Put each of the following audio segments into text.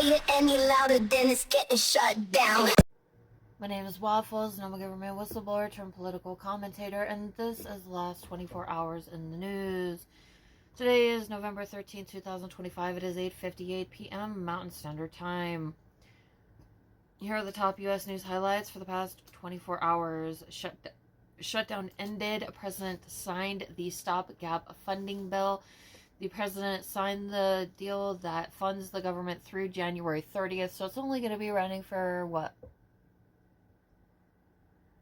play it any louder, then it's getting shut down. My name is Waffles, and I'm a government whistleblower turned political commentator, and this is the last 24 hours in the news. Today is November 13th, 2025. It is 8:58 p.m. Mountain Standard Time. Here are the top U.S. news highlights for the past 24 hours. Shutdown ended. President signed the stopgap funding bill. The president signed the deal that funds the government through January 30th, so it's only going to be running for, what,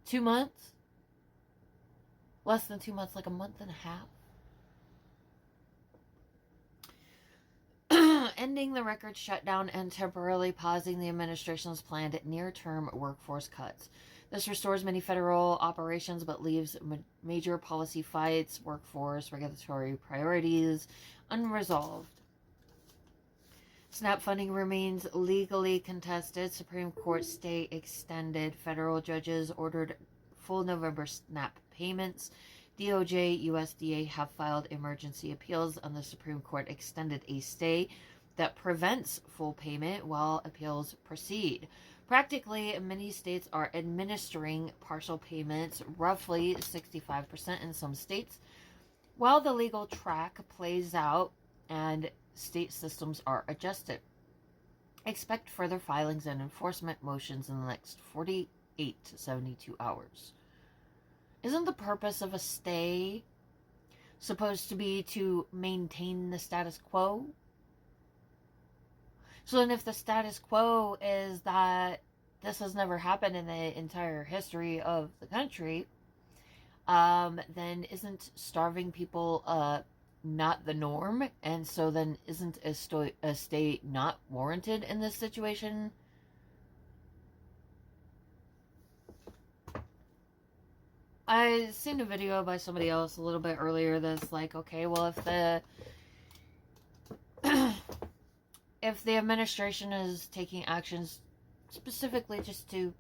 2 months? Less than 2 months, like a month and a half. Ending the record shutdown and temporarily pausing the administration's planned near-term workforce cuts. This restores many federal operations but leaves major policy fights, workforce, regulatory priorities unresolved. SNAP funding remains legally contested. Supreme Court stay extended. Federal judges ordered full November SNAP payments. DOJ, USDA have filed emergency appeals, and the Supreme Court extended a stay that prevents full payment while appeals proceed. Practically, many states are administering partial payments, roughly 65% in some states, while the legal track plays out and state systems are adjusted. Expect further filings and enforcement motions in the next 48 to 72 hours. Isn't the purpose of a stay supposed to be to maintain the status quo? So then if the status quo is that this has never happened in the entire history of the country, then isn't starving people not the norm? And so then isn't a stay not warranted in this situation? I seen a video by somebody else a little bit earlier that's like, okay, well, if the if the administration is taking actions specifically just to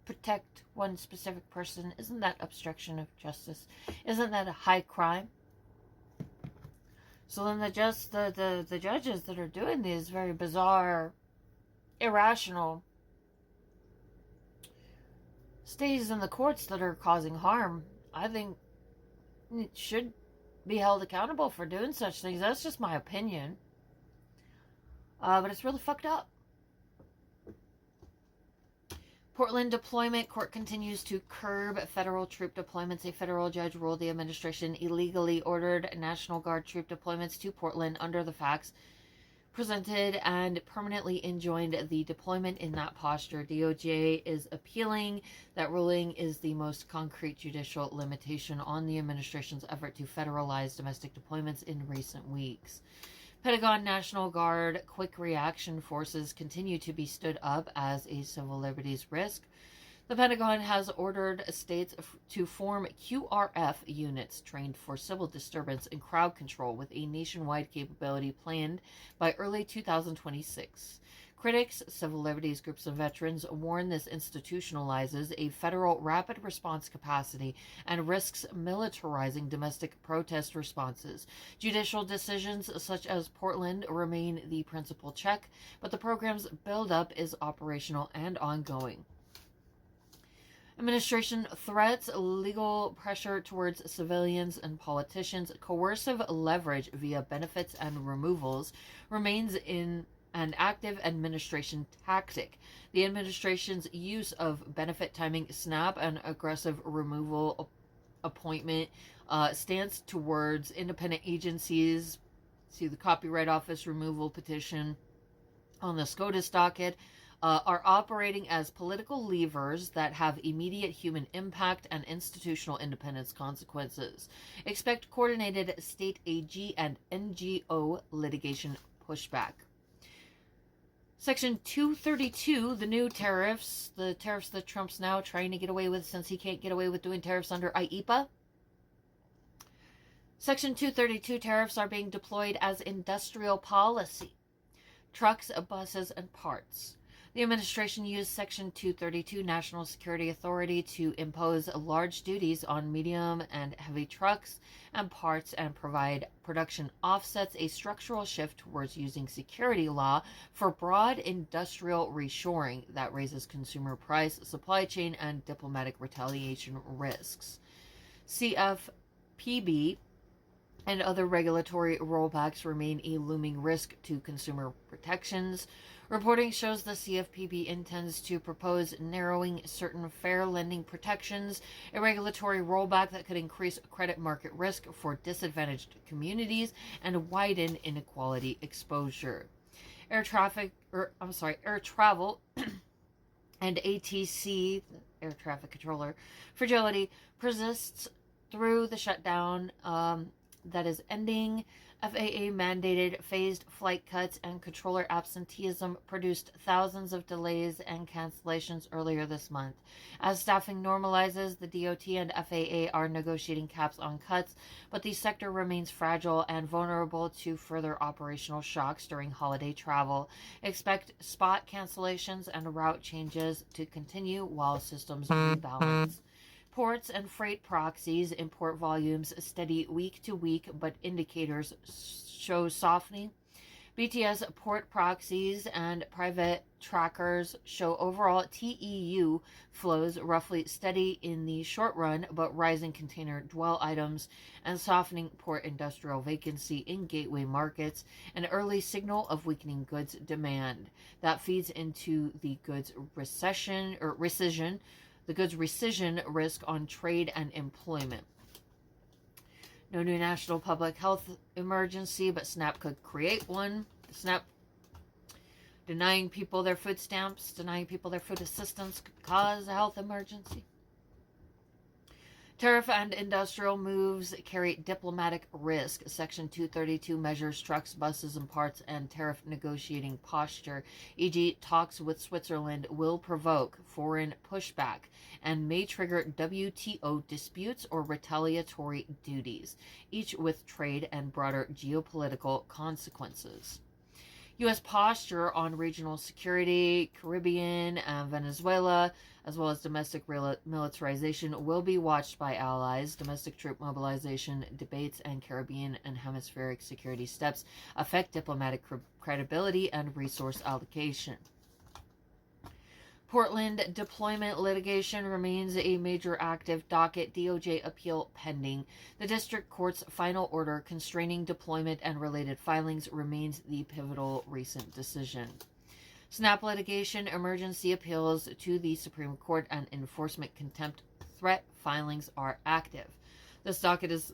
protect one specific person, isn't that obstruction of justice? Isn't that a high crime? So then the judges that are doing these very bizarre, irrational stays in the courts that are causing harm, I think it should be held accountable for doing such things. That's just my opinion. But it's really fucked up. Portland deployment court continues to curb federal troop deployments. A federal judge ruled the administration illegally ordered National Guard troop deployments to Portland under the facts presented and permanently enjoined the deployment in that posture. DOJ is appealing. That ruling is the most concrete judicial limitation on the administration's effort to federalize domestic deployments in recent weeks. Pentagon National Guard Quick Reaction Forces continue to be stood up as a civil liberties risk. The Pentagon has ordered states to form QRF units trained for civil disturbance and crowd control with a nationwide capability planned by early 2026. Critics, civil liberties groups, and veterans warn this institutionalizes a federal rapid response capacity and risks militarizing domestic protest responses. Judicial decisions such as Portland remain the principal check, but the program's buildup is operational and ongoing. Administration threats, legal pressure towards civilians and politicians, coercive leverage via benefits and removals remains in an active administration tactic. The administration's use of benefit timing, SNAP, and aggressive removal appointment stance towards independent agencies. See the Copyright Office removal petition on the SCOTUS docket. Are operating as political levers that have immediate human impact and institutional independence consequences. Expect coordinated state AG and NGO litigation pushback. Section 232, the new tariffs, the tariffs that Trump's now trying to get away with since he can't get away with doing tariffs under IEEPA. Section 232 tariffs are being deployed as industrial policy. Trucks, buses, and parts. The The administration used Section 232 National Security Authority to impose large duties on medium and heavy trucks and parts and provide production offsets, a structural shift towards using security law for broad industrial reshoring that raises consumer price, supply chain, and diplomatic retaliation risks. CFPB and other regulatory rollbacks remain a looming risk to consumer protections. Reporting shows the CFPB intends to propose narrowing certain fair lending protections, a regulatory rollback that could increase credit market risk for disadvantaged communities and widen inequality exposure. Air travel and ATC, air traffic controller, fragility persists through the shutdown that is ending. FAA mandated phased flight cuts and controller absenteeism produced thousands of delays and cancellations earlier this month. As staffing normalizes, the DOT and FAA are negotiating caps on cuts, but the sector remains fragile and vulnerable to further operational shocks during holiday travel. Expect spot cancellations and route changes to continue while systems rebalance. Ports and freight proxies import volumes steady week to week, but indicators show softening. BTS port proxies and private trackers show overall TEU flows roughly steady in the short run, but rising container dwell items and softening port industrial vacancy in gateway markets, an early signal of weakening goods demand. That feeds into the goods rescission risk on trade and employment. No new national public health emergency, but SNAP could create one. SNAP denying people their food stamps, denying people their food assistance could cause a health emergency. Tariff and industrial moves carry diplomatic risk. Section 232 measures trucks, buses, and parts and tariff negotiating posture, e.g. talks with Switzerland, will provoke foreign pushback and may trigger WTO disputes or retaliatory duties, each with trade and broader geopolitical consequences. U.S. posture on regional security, Caribbean, and Venezuela, as well as domestic militarization, will be watched by allies. Domestic troop mobilization debates and Caribbean and hemispheric security steps affect diplomatic credibility and resource allocation. Portland deployment litigation remains a major active docket. DOJ appeal pending. The district court's final order constraining deployment and related filings remains the pivotal recent decision. SNAP litigation, emergency appeals to the Supreme Court, and enforcement contempt threat filings are active. This docket is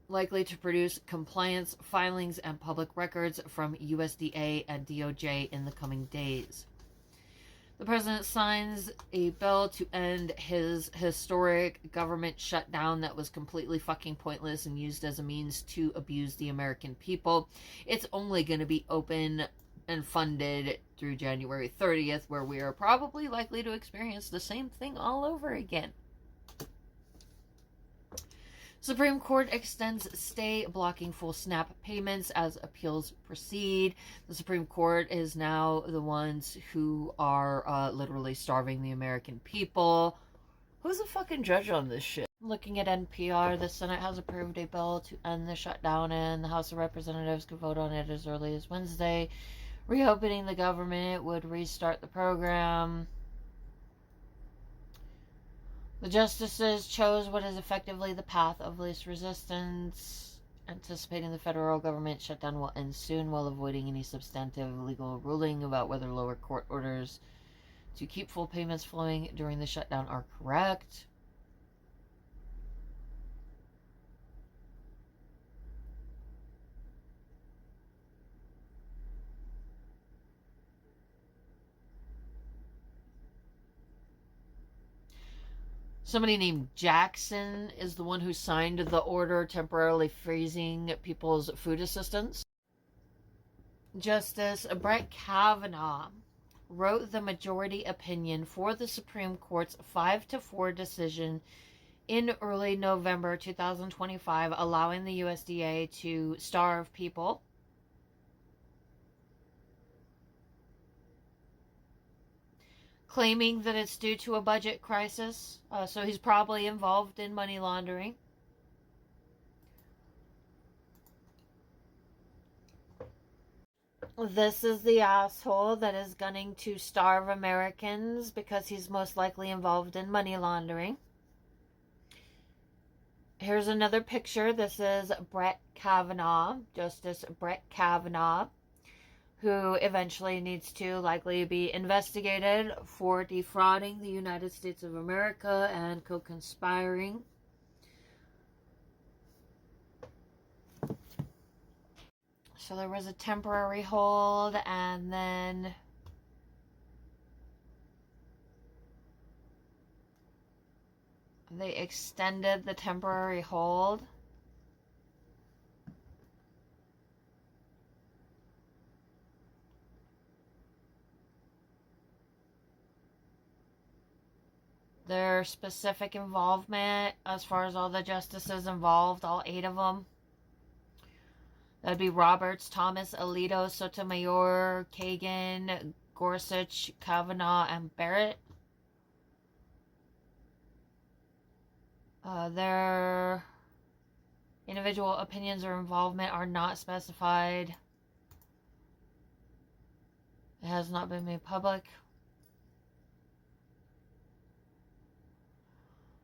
likely to produce compliance filings and public records from USDA and DOJ in the coming days. The president signs a bill to end his historic government shutdown that was completely fucking pointless and used as a means to abuse the American people. It's only going to be open and funded through January 30th, where we are probably likely to experience the same thing all over again. Supreme Court extends stay blocking full SNAP payments as appeals proceed. The Supreme Court is now the ones who are literally starving the American people. Who's the fucking judge on this shit? Looking at NPR, the Senate has approved a bill to end the shutdown, and the House of Representatives could vote on it as early as Wednesday. Reopening the government would restart the program. The justices chose what is effectively the path of least resistance, anticipating the federal government shutdown will end soon while avoiding any substantive legal ruling about whether lower court orders to keep full payments flowing during the shutdown are correct. Somebody named Jackson is the one who signed the order temporarily freezing people's food assistance. Justice Brett Kavanaugh wrote the majority opinion for the Supreme Court's 5-4 decision in early November 2025, allowing the USDA to starve people. claiming that it's due to a budget crisis. So he's probably involved in money laundering. This is the asshole that is gunning to starve Americans because he's most likely involved in money laundering. Here's another picture. This is Brett Kavanaugh, Justice Brett Kavanaugh, who eventually needs to likely be investigated for defrauding the United States of America and co-conspiring. So there was a temporary hold, and then they extended the temporary hold. Their specific involvement, as far as all the justices involved, all 8 of them, that'd be Roberts, Thomas, Alito, Sotomayor, Kagan, Gorsuch, Kavanaugh, and Barrett. Their individual opinions or involvement are not specified. It has not been made public.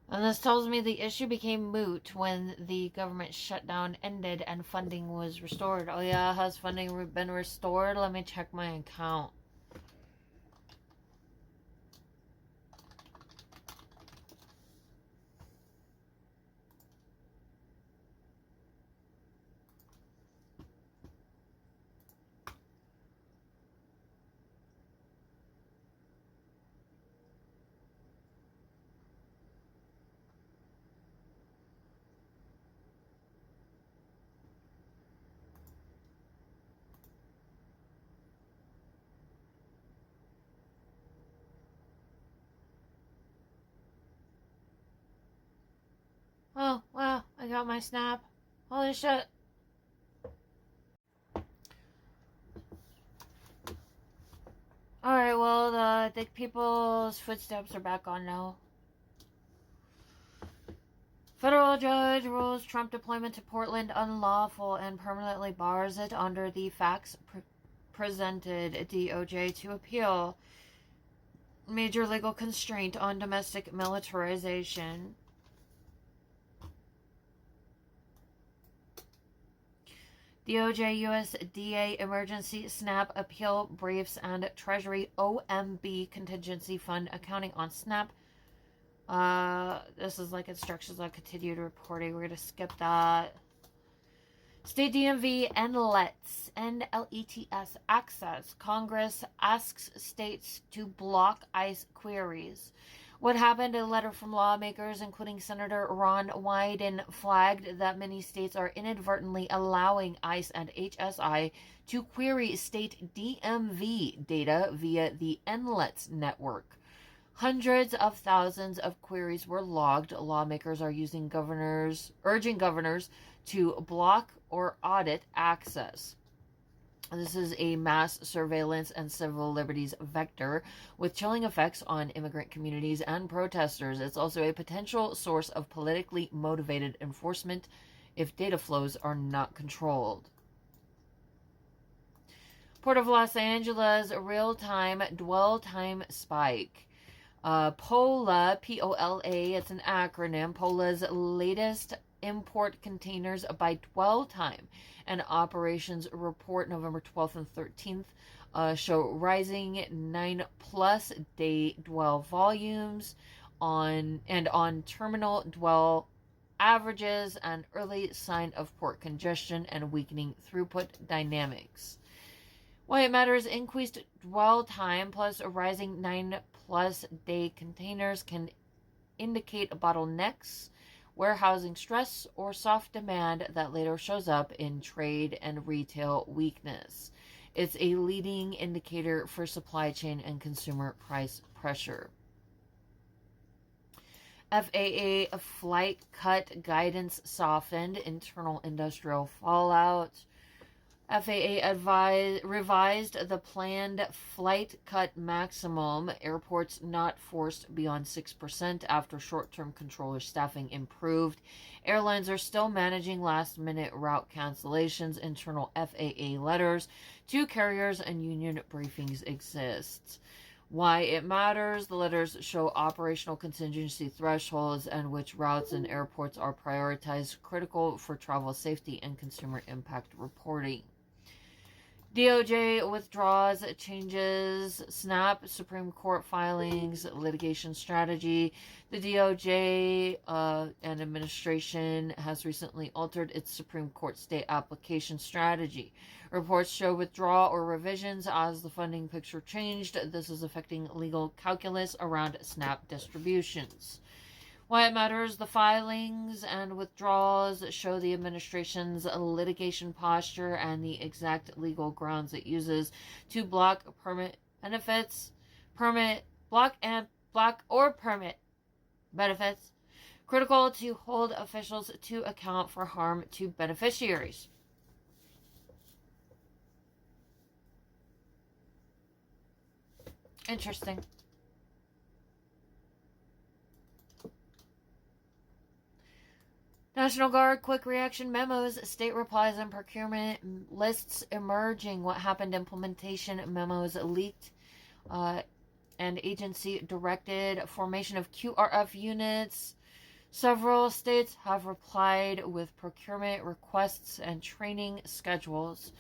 And this tells me the issue became moot when the government shutdown ended and funding was restored. Oh yeah, has funding been restored? Let me check my account. Oh, wow, I got my snap. Holy shit. Alright, well, I think people's footsteps are back on now. Federal judge rules Trump deployment to Portland unlawful and permanently bars it under the facts presented DOJ to appeal. Major legal constraint on domestic militarization. DOJ, U.S.A. emergency SNAP appeal briefs and Treasury OMB contingency fund accounting on SNAP. This is like instructions on continued reporting. We're going to skip that. State DMV NLETS access. Congress asks states to block ICE queries. What happened? A letter from lawmakers, including Senator Ron Wyden, flagged that many states are inadvertently allowing ICE and HSI to query state DMV data via the NLETS network. Hundreds of thousands of queries were logged. Lawmakers are urging governors to block or audit access. This is a mass surveillance and civil liberties vector with chilling effects on immigrant communities and protesters. It's also a potential source of politically motivated enforcement if data flows are not controlled. Port of Los Angeles real-time dwell time spike. POLA, P-O-L-A, it's an acronym. POLA's latest import containers by dwell time and operations report November 12th and 13th show rising 9+ day dwell volumes on terminal dwell averages, an early sign of port congestion and weakening throughput dynamics. Why it matters: increased dwell time plus a rising 9+ day containers can indicate bottlenecks, warehousing stress, or soft demand that later shows up in trade and retail weakness. It's a leading indicator for supply chain and consumer price pressure. FAA flight cut guidance softened, internal industrial fallout. FAA revised the planned flight cut maximum, airports not forced beyond 6% after short-term controller staffing improved. Airlines are still managing last-minute route cancellations. Internal FAA letters to carriers and union briefings exist. Why it matters: the letters show operational contingency thresholds and which routes and airports are prioritized, critical for travel safety and consumer impact reporting. DOJ withdraws, changes SNAP, Supreme Court filings, litigation strategy. The DOJ and administration has recently altered its Supreme Court state application strategy. Reports show withdrawal or revisions as the funding picture changed. This is affecting legal calculus around SNAP distributions. Why it matters: the filings and withdrawals show the administration's litigation posture and the exact legal grounds it uses to block permit benefits, permit benefits, critical to hold officials to account for harm to beneficiaries. Interesting. National Guard quick reaction memos, state replies and procurement lists emerging. What happened? Implementation memos leaked, and agency directed formation of QRF units. Several states have replied with procurement requests and training schedules.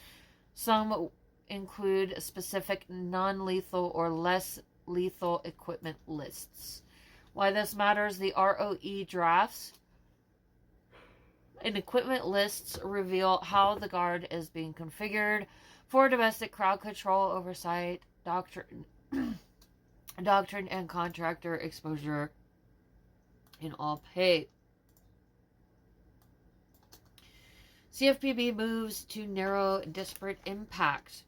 Some include specific non-lethal or less lethal equipment lists. Why this matters: the ROE drafts and equipment lists reveal how the Guard is being configured for domestic crowd control, oversight, doctrine and contractor exposure in all pay. CFPB moves to narrow disparate impact.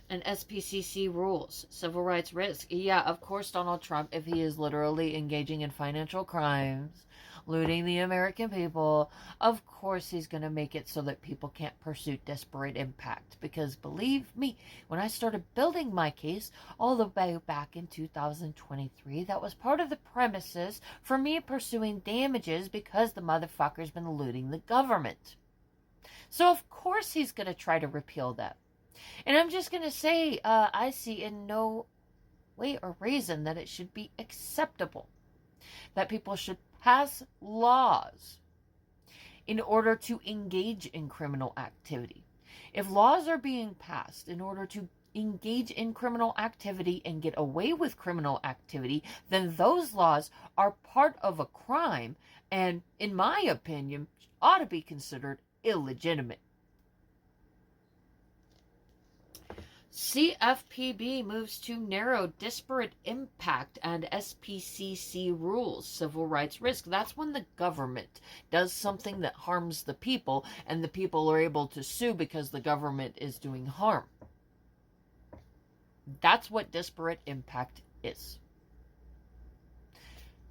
And SPCC rules. Civil rights risk. Yeah, of course, Donald Trump, if he is literally engaging in financial crimes, looting the American people, of course he's going to make it so that people can't pursue disparate impact. Because believe me, when I started building my case all the way back in 2023, that was part of the premises for me pursuing damages because the motherfucker's been looting the government. So of course he's going to try to repeal that. And I'm just going to say, I see in no way or reason that it should be acceptable that people should pass laws in order to engage in criminal activity. If laws are being passed in order to engage in criminal activity and get away with criminal activity, then those laws are part of a crime and, in my opinion, ought to be considered illegitimate. CFPB moves to narrow disparate impact and SPCC rules, civil rights risk. That's when the government does something that harms the people and the people are able to sue because the government is doing harm. That's what disparate impact is.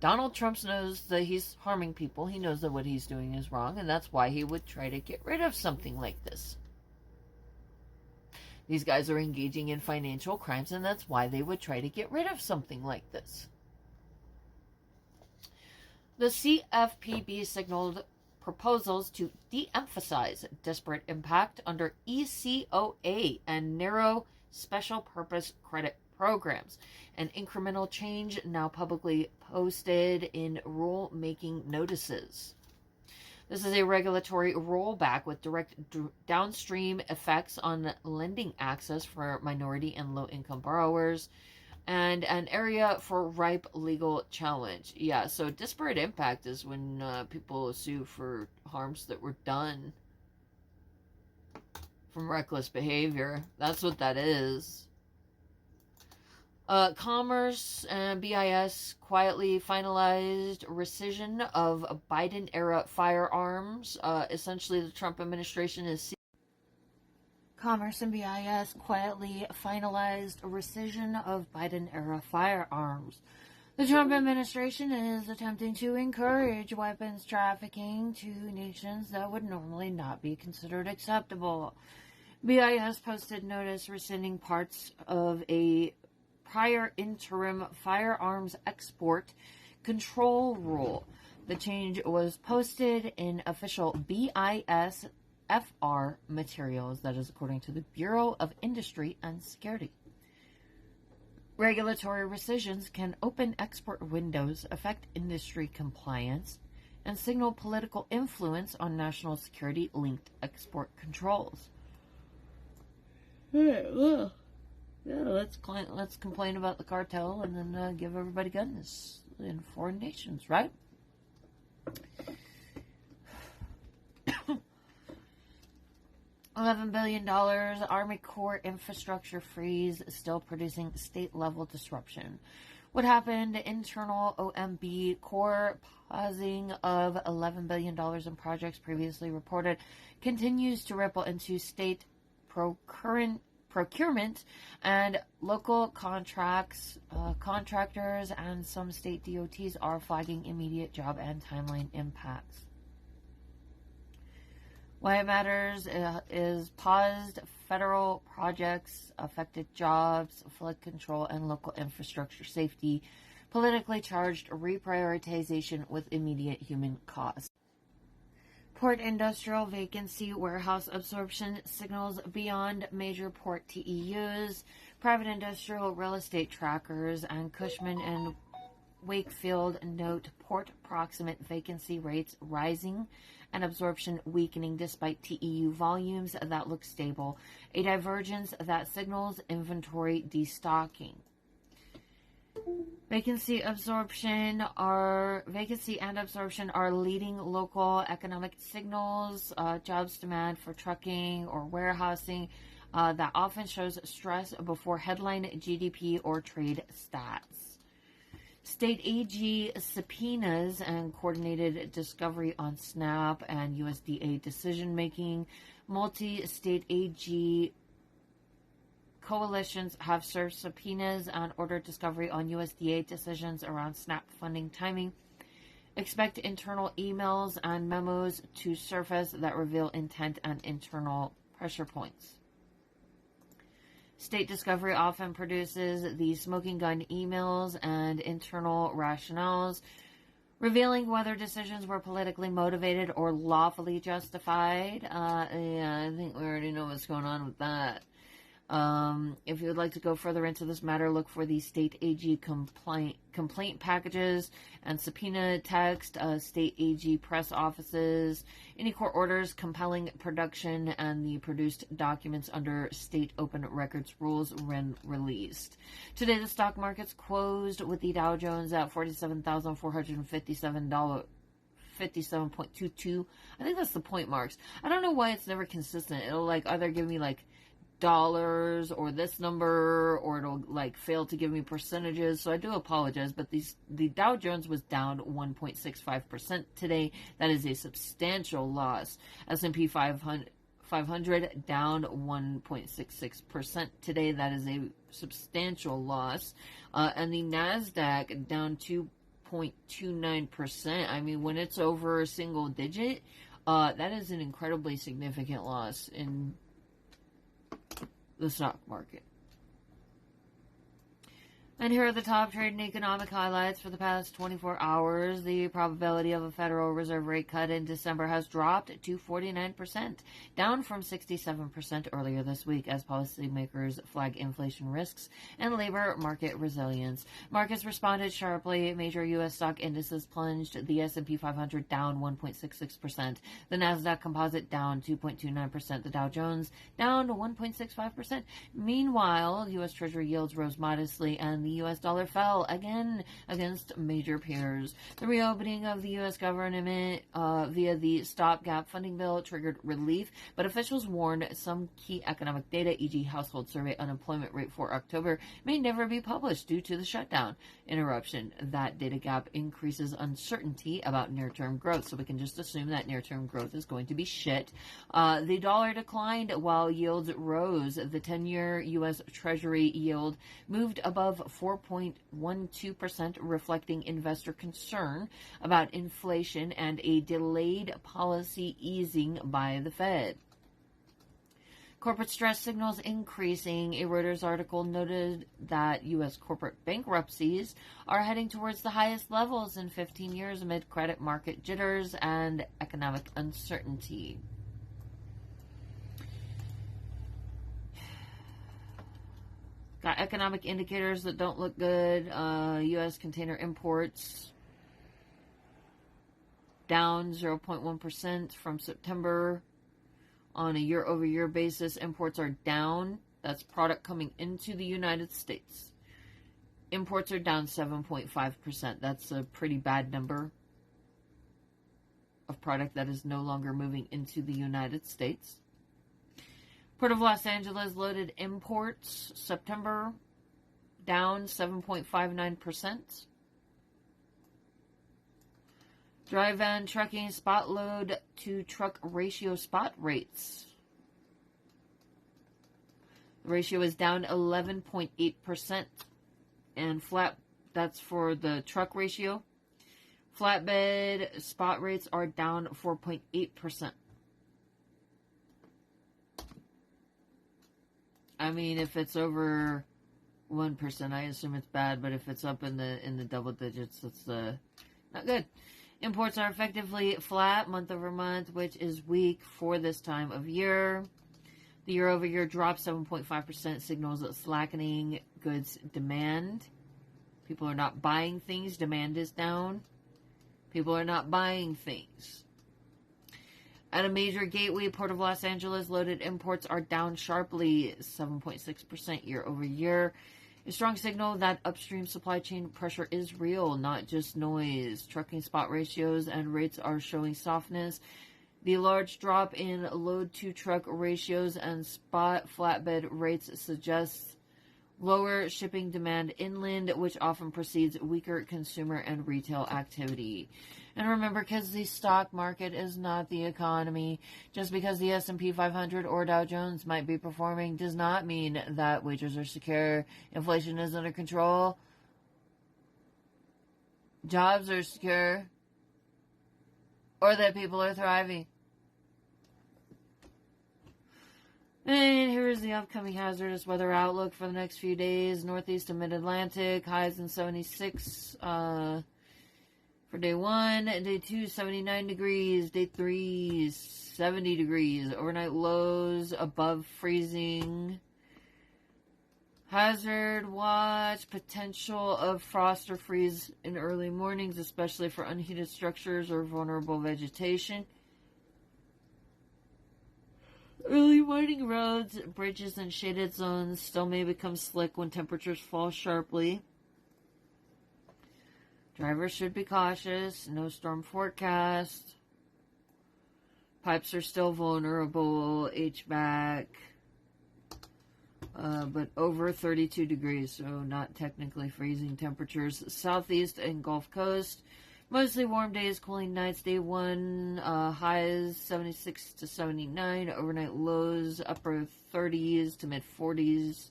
Donald Trump knows that he's harming people. He knows that what he's doing is wrong, and that's why he would try to get rid of something like this. These guys are engaging in financial crimes, and that's why they would try to get rid of something like this. The CFPB signaled proposals to de-emphasize disparate impact under ECOA and narrow special purpose credit programs. An incremental change now publicly posted in rule-making notices. This is a regulatory rollback with direct downstream effects on lending access for minority and low-income borrowers and an area for ripe legal challenge. Yeah, so disparate impact is when people sue for harms that were done from reckless behavior. That's what that is. Commerce and BIS quietly finalized rescission of Biden-era firearms. Essentially, the Trump administration is... Commerce and BIS quietly finalized rescission of Biden-era firearms. The Trump administration is attempting to encourage weapons trafficking to nations that would normally not be considered acceptable. BIS posted notice rescinding parts of a prior interim firearms export control rule. The change was posted in official BIS FR materials, that is according to the Bureau of Industry and Security. Regulatory rescissions can open export windows, affect industry compliance, and signal political influence on national security-linked export controls. Well, yeah, let's complain about the cartel and then give everybody guns in foreign nations, right? $11 billion Army Corps infrastructure freeze still producing state-level disruption. What happened? Internal OMB Corps pausing of $11 billion in projects previously reported continues to ripple into state procurement and local contractors and some state DOTs are flagging immediate job and timeline impacts. Why it matters is paused federal projects, affected jobs, flood control, and local infrastructure safety, politically charged reprioritization with immediate human cost. Port industrial vacancy, warehouse absorption signals beyond major port TEUs, private industrial real estate trackers, and Cushman and Wakefield note port proximate vacancy rates rising and absorption weakening despite TEU volumes that look stable, a divergence that signals inventory destocking. Vacancy and absorption are leading local economic signals, jobs demand for trucking or warehousing that often shows stress before headline GDP or trade stats. State AG subpoenas and coordinated discovery on SNAP and USDA decision-making. Multi-state AG coalitions have served subpoenas and ordered discovery on USDA decisions around SNAP funding timing. Expect internal emails and memos to surface that reveal intent and internal pressure points. State discovery often produces the smoking gun emails and internal rationales, revealing whether decisions were politically motivated or lawfully justified. I think we already know what's going on with that. If you would like to go further into this matter, look for the state AG complaint packages and subpoena text, state AG press offices, any court orders compelling production, and the produced documents under state open records rules when released. Today, the stock markets closed with the Dow Jones at $47,457. 57.22. I think that's the point marks. I don't know why it's never consistent. It'll either give me dollars or this number, or it'll fail to give me percentages, so I do apologize, but the Dow Jones was down 1.65% today. That is a substantial loss. S&P 500 down 1.66% today. That is a substantial loss. And the NASDAQ down 2.29%. I mean, when it's over a single digit, that is an incredibly significant loss in the stock market. And here are the top trade and economic highlights for the past 24 hours. The probability of a Federal Reserve rate cut in December has dropped to 49%, down from 67% earlier this week as policymakers flag inflation risks and labor market resilience. Markets responded sharply. Major U.S. stock indices plunged. The S&P 500 down 1.66%. The NASDAQ Composite down 2.29%. The Dow Jones down 1.65%. Meanwhile, U.S. Treasury yields rose modestly, and the U.S. dollar fell again against major peers. The reopening of the U.S. government via the stopgap funding bill triggered relief, but officials warned some key economic data, e.g. household survey unemployment rate for October, may never be published due to the shutdown interruption. That data gap increases uncertainty about near-term growth, so we can just assume that near-term growth is going to be shit. The dollar declined while yields rose. The 10-year U.S. Treasury yield moved above 4.12%, reflecting investor concern about inflation and a delayed policy easing by the Fed. Corporate stress signals increasing. A Reuters article noted that U.S. corporate bankruptcies are heading towards the highest levels in 15 years amid credit market jitters and economic uncertainty. Got economic indicators that don't look good. U.S. container imports down 0.1% from September. On a year-over-year basis, imports are down. That's product coming into the United States. Imports are down 7.5%. That's a pretty bad number of product that is no longer moving into the United States. Port of Los Angeles loaded imports September down 7.59%. Dry van trucking spot load to truck ratio spot rates. The ratio is down 11.8%. And that's for the truck ratio. Flatbed spot rates are down 4.8%. I mean, if it's over 1%, I assume it's bad, but if it's up in the double digits, that's not good. Imports are effectively flat month over month, which is weak for this time of year. The year-over-year drop, 7.5%, signals slackening goods demand. People are not buying things. Demand is down. People are not buying things. At a major gateway, Port of Los Angeles, loaded imports are down sharply, 7.6% year-over-year. A strong signal that upstream supply chain pressure is real, not just noise. Trucking spot ratios and rates are showing softness. The large drop in load-to-truck ratios and spot flatbed rates suggests lower shipping demand inland, which often precedes weaker consumer and retail activity. And remember, because the stock market is not the economy, just because the S&P 500 or Dow Jones might be performing does not mean that wages are secure, inflation is under control, jobs are secure, or that people are thriving. And here's the upcoming hazardous weather outlook for the next few days. Northeast to mid-Atlantic, highs in 76 for day 1. Day 2, 79 degrees. Day 3, 70 degrees. Overnight lows above freezing. Hazard watch. Potential of frost or freeze in early mornings, especially for unheated structures or vulnerable vegetation. Early morning roads, bridges, and shaded zones still may become slick when temperatures fall sharply. Drivers should be cautious. No storm forecast. Pipes are still vulnerable. HVAC. But over 32 degrees, so not technically freezing temperatures. Southeast and Gulf Coast. Mostly warm days, cooling nights. Day 1, highs 76 to 79. Overnight lows, upper 30s to mid 40s.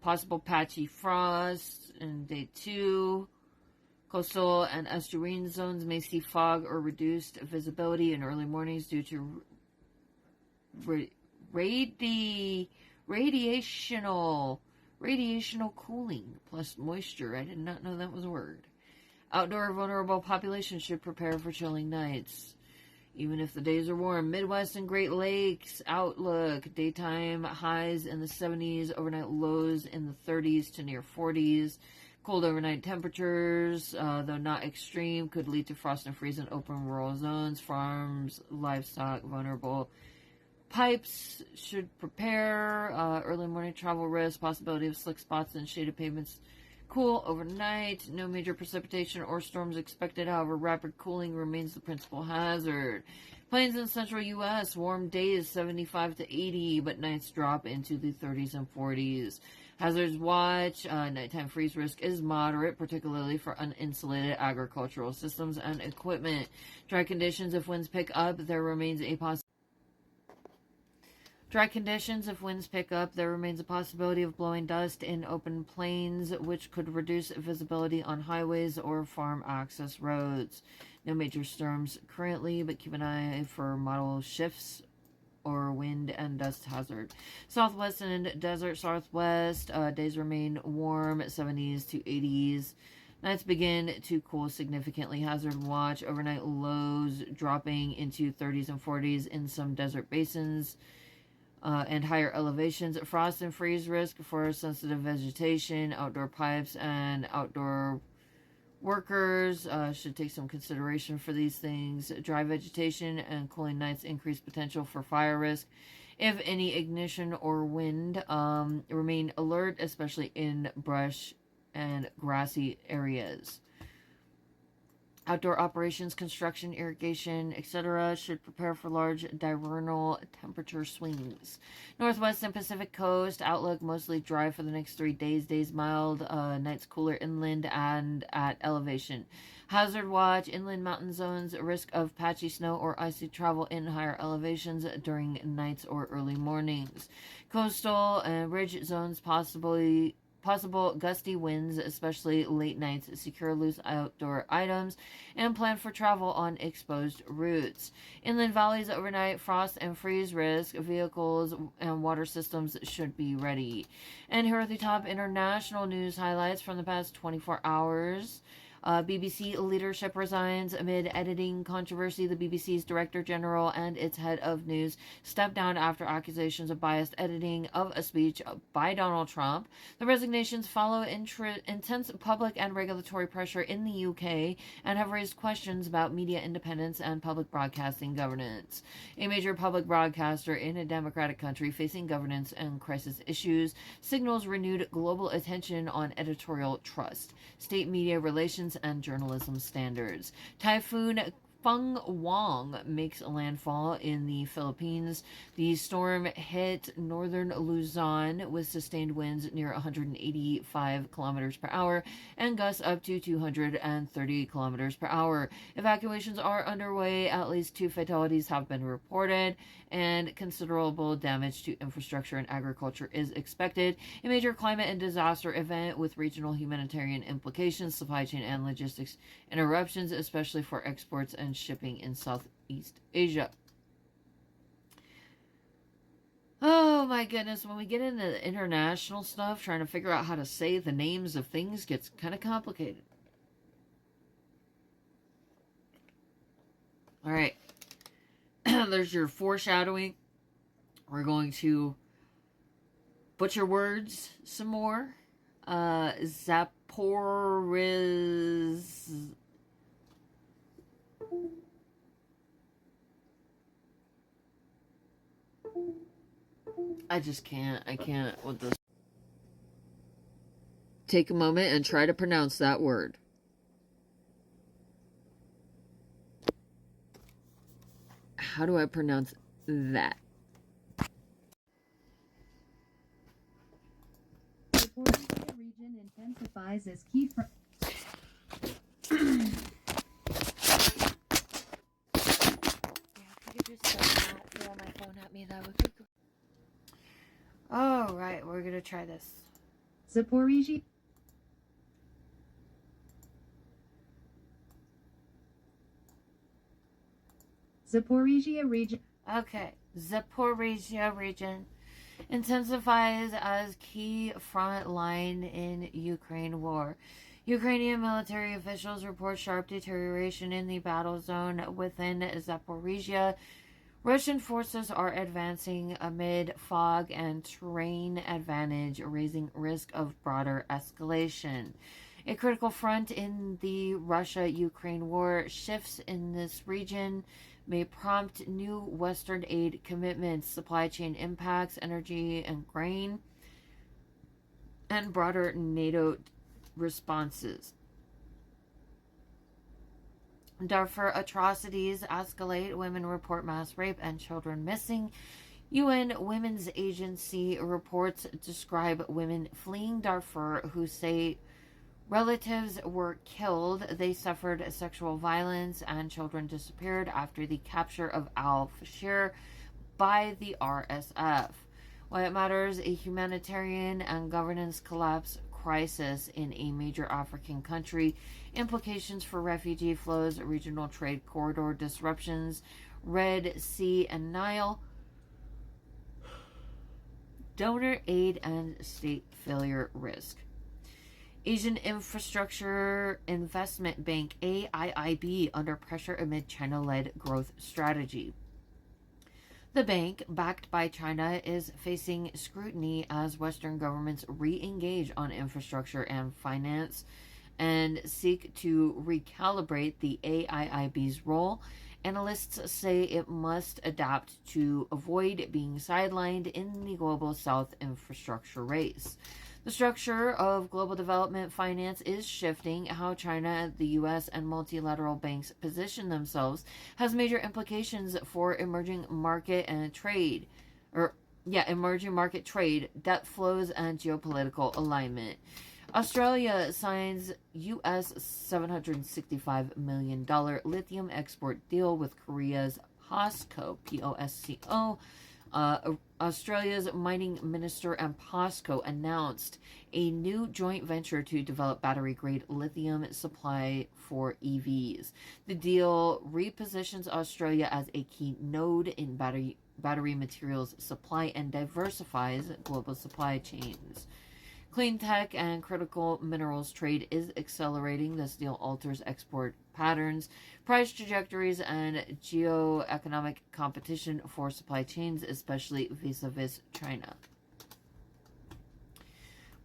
Possible patchy frost in day 2. Coastal and estuarine zones may see fog or reduced visibility in early mornings due to radiational cooling plus moisture. I did not know that was a word. Outdoor vulnerable populations should prepare for chilling nights, even if the days are warm. Midwest and Great Lakes outlook. Daytime highs in the 70s, overnight lows in the 30s to near 40s. Cold overnight temperatures, though not extreme, could lead to frost and freeze in open rural zones. Farms, livestock, vulnerable. Pipes should prepare. Early morning travel risk, possibility of slick spots and shaded pavements. Cool overnight. No major precipitation or storms expected. However, rapid cooling remains the principal hazard. Plains in central U.S. Warm days 75 to 80, but nights drop into the 30s and 40s. Hazards watch. Nighttime freeze risk is moderate, particularly for uninsulated agricultural systems and equipment. Dry conditions. If winds pick up, there remains a possibility. Dry conditions. If winds pick up, there remains a possibility of blowing dust in open plains, which could reduce visibility on highways or farm access roads. No major storms currently, but keep an eye for model shifts or wind and dust hazard. Southwest and desert southwest. Days remain warm, 70s to 80s. Nights begin to cool significantly. Hazard watch. Overnight lows dropping into 30s and 40s in some desert basins and higher elevations. Frost and freeze risk for sensitive vegetation. Outdoor pipes and outdoor workers should take some consideration for these things. Dry vegetation and cooling nights increase potential for fire risk. If any ignition or wind, remain alert, especially in brush and grassy areas. Outdoor operations, construction, irrigation, etc. should prepare for large diurnal temperature swings. Northwest and Pacific Coast outlook mostly dry for the next 3 days. Days mild, nights cooler inland and at elevation. Hazard watch, inland mountain zones, risk of patchy snow or icy travel in higher elevations during nights or early mornings. Coastal and ridge zones possible gusty winds, especially late nights. Secure loose outdoor items and plan for travel on exposed routes. Inland valleys overnight, frost and freeze risk. Vehicles and water systems should be ready. And here are the top international news highlights from the past 24 hours. BBC leadership resigns amid editing controversy. The BBC's Director General and its head of news stepped down after accusations of biased editing of a speech by Donald Trump. The resignations follow intense public and regulatory pressure in the UK and have raised questions about media independence and public broadcasting governance. A major public broadcaster in a democratic country facing governance and crisis issues signals renewed global attention on editorial trust, state media relations, and journalism standards. Typhoon Feng Wang makes landfall in the Philippines. The storm hit northern Luzon with sustained winds near 185 kilometers per hour and gusts up to 230 kilometers per hour. Evacuations are underway. At least 2 fatalities have been reported, and considerable damage to infrastructure and agriculture is expected. A major climate and disaster event with regional humanitarian implications, supply chain and logistics interruptions, especially for exports and shipping in Southeast Asia. Oh my goodness, when we get into international stuff, trying to figure out how to say the names of things gets kind of complicated. All right. There's your foreshadowing. We're going to butcher words some more. Zaporiz. I just can't. I can't with this. Take a moment and try to pronounce that word. How do I pronounce that? The Borneo region intensifies as key front. Yeah, if you could just not throw my phone at me, that would be good. All right, we're gonna try this. Zaporizhia. Zaporizhia region. Okay, Zaporizhia region intensifies as key front line in Ukraine war. Ukrainian military officials report sharp deterioration in the battle zone within Zaporizhia. Russian forces are advancing amid fog and terrain advantage, raising risk of broader escalation. A critical front in the Russia-Ukraine war. Shifts in this region may prompt new Western aid commitments, supply chain impacts, energy and grain, and broader NATO responses. Darfur atrocities escalate. Women report mass rape and children missing. UN Women's Agency reports describe women fleeing Darfur who say relatives were killed, they suffered sexual violence, and children disappeared after the capture of al-Fashir by the RSF. Why it matters: a humanitarian and governance collapse crisis in a major African country, implications for refugee flows, regional trade corridor disruptions, Red Sea and Nile, donor aid and state failure risk. Asian Infrastructure Investment Bank AIIB under pressure amid China-led growth strategy. The bank, backed by China, is facing scrutiny as Western governments re-engage on infrastructure and finance and seek to recalibrate the AIIB's role. Analysts say it must adapt to avoid being sidelined in the global South infrastructure race. The structure of global development finance is shifting. How China, the U.S., and multilateral banks position themselves has major implications for emerging market trade, debt flows, and geopolitical alignment. Australia signs U.S. $765 million lithium export deal with Korea's POSCO, P-O-S-C-O. Australia's mining minister and POSCO announced a new joint venture to develop battery-grade lithium supply for EVs. The deal repositions Australia as a key node in battery materials supply and diversifies global supply chains. Clean tech and critical minerals trade is accelerating. This deal alters export patterns, price trajectories, and geoeconomic competition for supply chains, especially vis-a-vis China.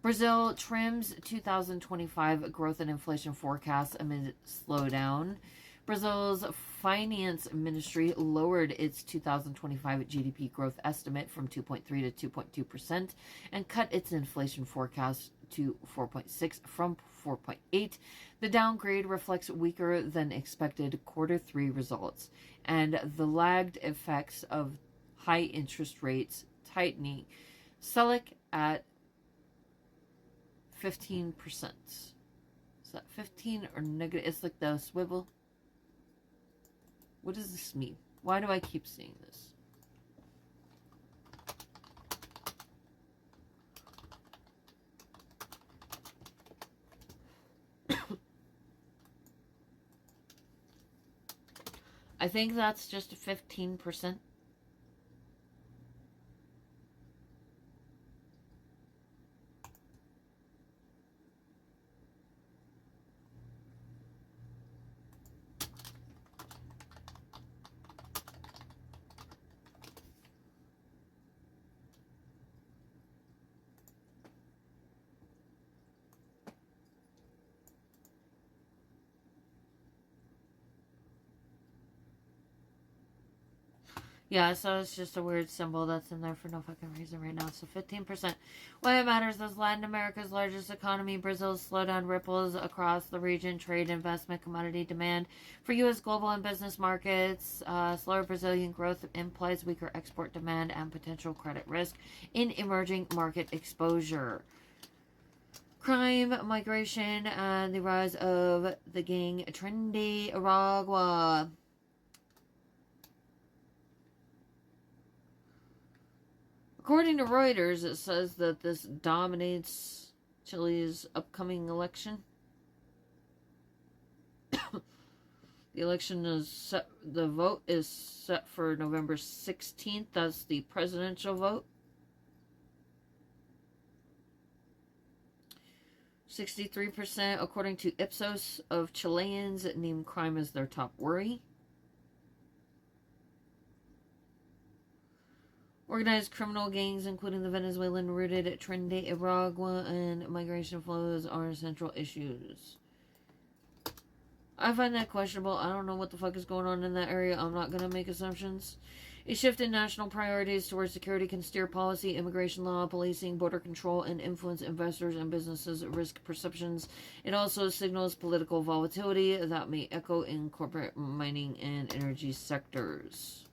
Brazil trims 2025 growth and inflation forecasts amid slowdown. Brazil's finance ministry lowered its 2025 GDP growth estimate from 2.3 to 2.2% and cut its inflation forecast to 4.6 from 4.8. The downgrade reflects weaker than expected Q3 results and the lagged effects of high interest rates tightening. Selic at 15%. Is that 15 or negative? It's like the swivel. What does this mean? Why do I keep seeing this? I think that's just 15%. Yeah, so it's just a weird symbol that's in there for no fucking reason right now. So 15%. Why it matters is Latin America's largest economy. Brazil's slowdown ripples across the region. Trade, investment, commodity demand for U.S. global and business markets. Slower Brazilian growth implies weaker export demand and potential credit risk in emerging market exposure. Crime, migration, and the rise of the gang Trendy Aragua. According to Reuters, it says that this dominates Chile's upcoming election. The election is set, the vote is set for November 16th. That's the presidential vote. 63%, according to Ipsos, of Chileans name crime as their top worry. Organized criminal gangs, including the Venezuelan-rooted Tren de Aragua, and migration flows are central issues. I find that questionable. I don't know what the fuck is going on in that area. I'm not going to make assumptions. A shift in national priorities towards security can steer policy, immigration law, policing, border control, and influence investors and businesses' risk perceptions. It also signals political volatility that may echo in corporate, mining, and energy sectors.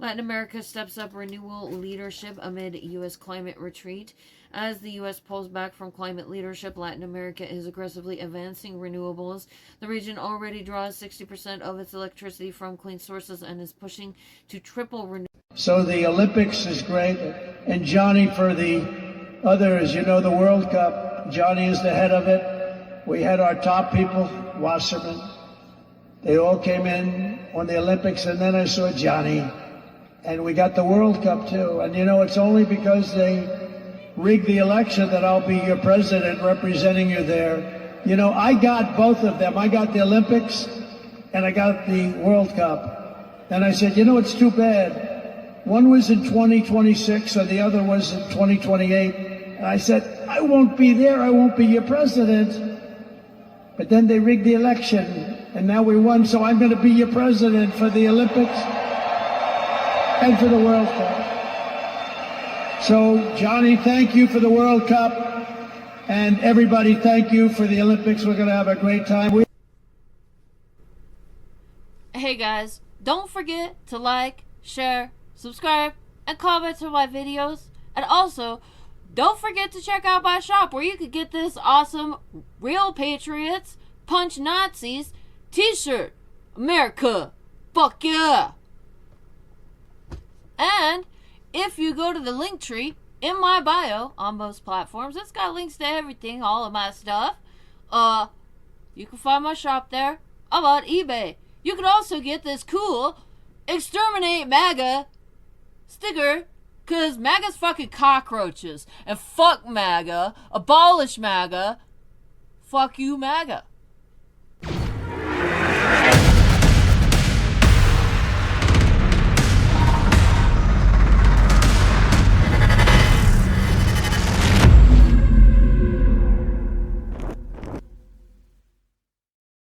Latin America steps up renewal leadership amid U.S. climate retreat. As the U.S. pulls back from climate leadership, Latin America is aggressively advancing renewables. The region already draws 60% of its electricity from clean sources and is pushing to triple So the Olympics is great. And Johnny, for the others, you know, the World Cup, Johnny is the head of it. We had our top people, Wasserman. They all came in on the Olympics, and then I saw Johnny. And we got the World Cup, too. And, you know, it's only because they rigged the election that I'll be your president representing you there. You know, I got both of them. I got the Olympics, and I got the World Cup. And I said, you know, it's too bad. One was in 2026 and the other was in 2028. And I said, I won't be there. I won't be your president. But then they rigged the election, and now we won. So I'm going to be your president for the Olympics and for the World Cup. So, Johnny, thank you for the World Cup. And everybody, thank you for the Olympics. We're going to have a great time. Hey guys, don't forget to like, share, subscribe, and comment to my videos. And also, don't forget to check out my shop where you could get this awesome Real Patriots Punch Nazis t-shirt. America, fuck yeah! And if you go to the link tree in my bio on most platforms, it's got links to everything, all of my stuff. You can find my shop there. I'm on eBay. You can also get this cool Exterminate MAGA sticker, because MAGA's fucking cockroaches. And fuck MAGA, abolish MAGA, fuck you MAGA.